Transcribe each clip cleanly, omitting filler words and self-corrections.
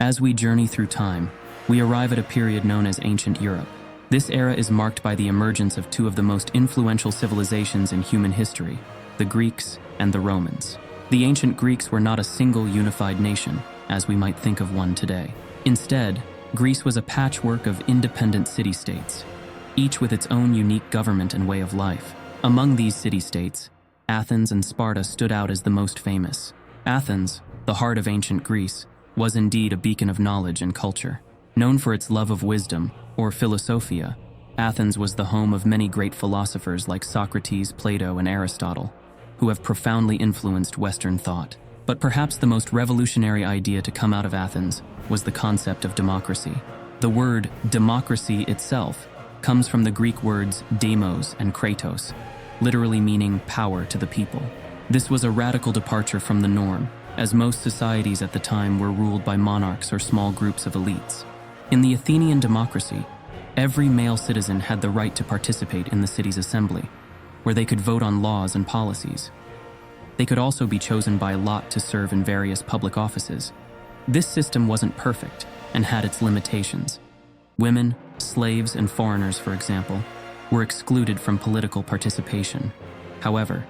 As we journey through time, we arrive at a period known as Ancient Europe. This era is marked by the emergence of two of the most influential civilizations in human history, the Greeks and the Romans. The ancient Greeks were not a single unified nation, as we might think of one today. Instead, Greece was a patchwork of independent city-states, each with its own unique government and way of life. Among these city-states, Athens and Sparta stood out as the most famous. Athens, the heart of ancient Greece, was indeed a beacon of knowledge and culture. Known for its love of wisdom, or philosophia, Athens was the home of many great philosophers like Socrates, Plato, and Aristotle, who have profoundly influenced Western thought. But perhaps the most revolutionary idea to come out of Athens was the concept of democracy. The word democracy itself comes from the Greek words demos and kratos, literally meaning power to the people. This was a radical departure from the norm, as most societies at the time were ruled by monarchs or small groups of elites. In the Athenian Democracy, every male citizen had the right to participate in the city's assembly, where they could vote on laws and policies. They could also be chosen by lot to serve in various public offices. This system wasn't perfect and had its limitations. Women, slaves, and foreigners, for example, were excluded from political participation. However,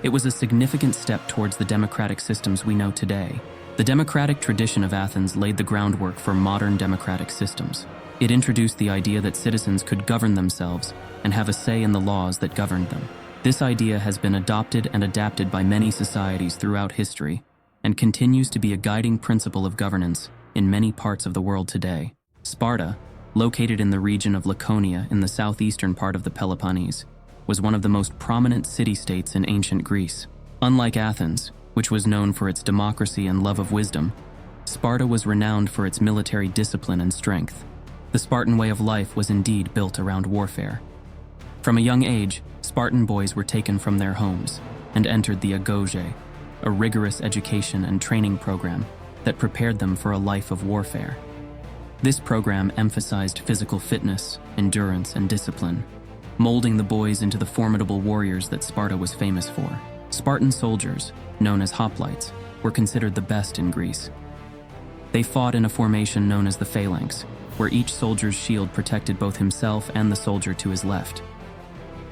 it was a significant step towards the democratic systems we know today. The democratic tradition of Athens laid the groundwork for modern democratic systems. It introduced the idea that citizens could govern themselves and have a say in the laws that governed them. This idea has been adopted and adapted by many societies throughout history and continues to be a guiding principle of governance in many parts of the world today. Sparta, located in the region of Laconia in the southeastern part of the Peloponnese, was one of the most prominent city-states in ancient Greece. Unlike Athens, which was known for its democracy and love of wisdom, Sparta was renowned for its military discipline and strength. The Spartan way of life was indeed built around warfare. From a young age, Spartan boys were taken from their homes and entered the agoge, a rigorous education and training program that prepared them for a life of warfare. This program emphasized physical fitness, endurance, and discipline, molding the boys into the formidable warriors that Sparta was famous for. Spartan soldiers, known as hoplites, were considered the best in Greece. They fought in a formation known as the phalanx, where each soldier's shield protected both himself and the soldier to his left.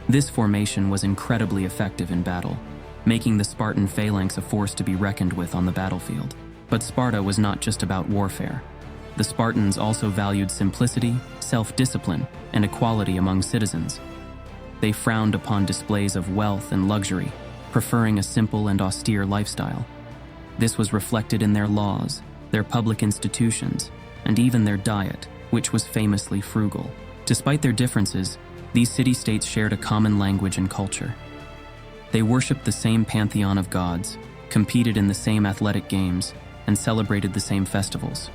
This formation was incredibly effective in battle, making the Spartan phalanx a force to be reckoned with on the battlefield. But Sparta was not just about warfare. The Spartans also valued simplicity, self-discipline, and equality among citizens. They frowned upon displays of wealth and luxury, preferring a simple and austere lifestyle. This was reflected in their laws, their public institutions, and even their diet, which was famously frugal. Despite their differences, these city-states shared a common language and culture. They worshipped the same pantheon of gods, competed in the same athletic games, and celebrated the same festivals.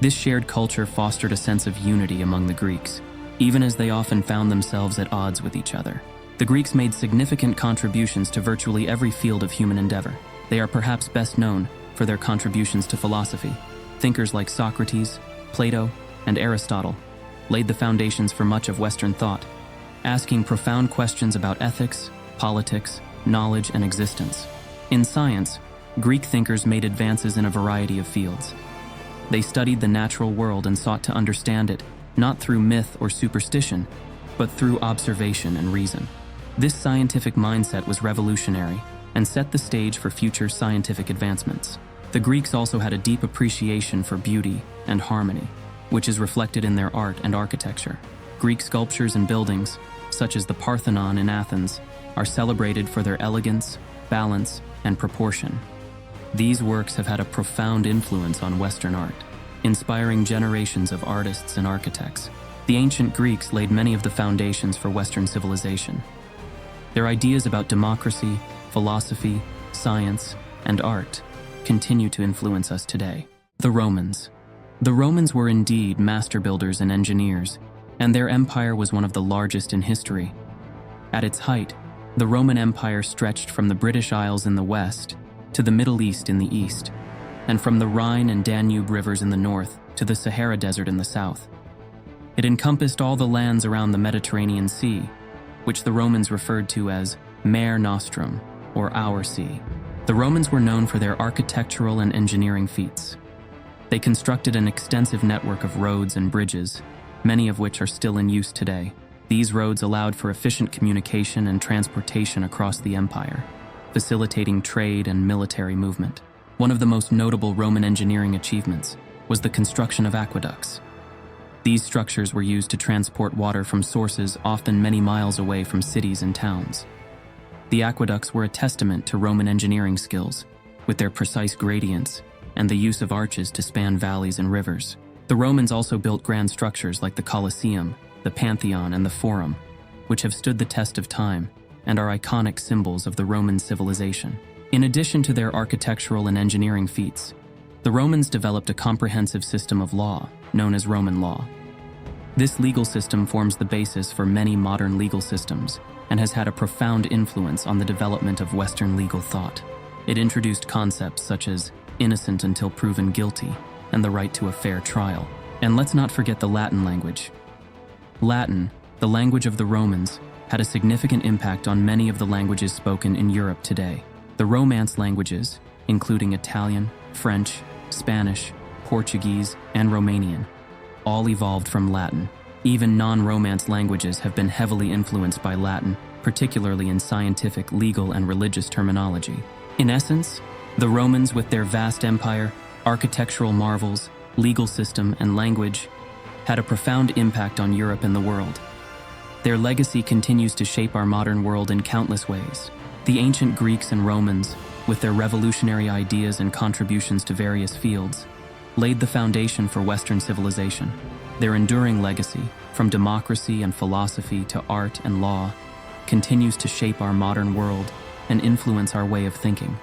This shared culture fostered a sense of unity among the Greeks, even as they often found themselves at odds with each other. The Greeks made significant contributions to virtually every field of human endeavor. They are perhaps best known for their contributions to philosophy. Thinkers like Socrates, Plato, and Aristotle laid the foundations for much of Western thought, asking profound questions about ethics, politics, knowledge, and existence. In science, Greek thinkers made advances in a variety of fields. They studied the natural world and sought to understand it, not through myth or superstition, but through observation and reason. This scientific mindset was revolutionary and set the stage for future scientific advancements. The Greeks also had a deep appreciation for beauty and harmony, which is reflected in their art and architecture. Greek sculptures and buildings, such as the Parthenon in Athens, are celebrated for their elegance, balance, and proportion. These works have had a profound influence on Western art, inspiring generations of artists and architects. The ancient Greeks laid many of the foundations for Western civilization. Their ideas about democracy, philosophy, science, and art continue to influence us today. The Romans. The Romans were indeed master builders and engineers, and their empire was one of the largest in history. At its height, the Roman Empire stretched from the British Isles in the west to the Middle East in the east, and from the Rhine and Danube rivers in the north to the Sahara Desert in the south. It encompassed all the lands around the Mediterranean Sea, which the Romans referred to as Mare Nostrum, or Our Sea. The Romans were known for their architectural and engineering feats. They constructed an extensive network of roads and bridges, many of which are still in use today. These roads allowed for efficient communication and transportation across the empire, facilitating trade and military movement. One of the most notable Roman engineering achievements was the construction of aqueducts. These structures were used to transport water from sources often many miles away from cities and towns. The aqueducts were a testament to Roman engineering skills, with their precise gradients and the use of arches to span valleys and rivers. The Romans also built grand structures like the Colosseum, the Pantheon, and the Forum, which have stood the test of time and are iconic symbols of the Roman civilization. In addition to their architectural and engineering feats, the Romans developed a comprehensive system of law, known as Roman law. This legal system forms the basis for many modern legal systems and has had a profound influence on the development of Western legal thought. It introduced concepts such as innocent until proven guilty and the right to a fair trial. And let's not forget the Latin language. Latin, the language of the Romans, had a significant impact on many of the languages spoken in Europe today. The Romance languages, including Italian, French, Spanish, Portuguese, and Romanian, all evolved from Latin. Even non-Romance languages have been heavily influenced by Latin, particularly in scientific, legal, and religious terminology. In essence, the Romans, with their vast empire, architectural marvels, legal system, and language, had a profound impact on Europe and the world. Their legacy continues to shape our modern world in countless ways. The ancient Greeks and Romans, with their revolutionary ideas and contributions to various fields, laid the foundation for Western civilization. Their enduring legacy, from democracy and philosophy to art and law, continues to shape our modern world and influence our way of thinking.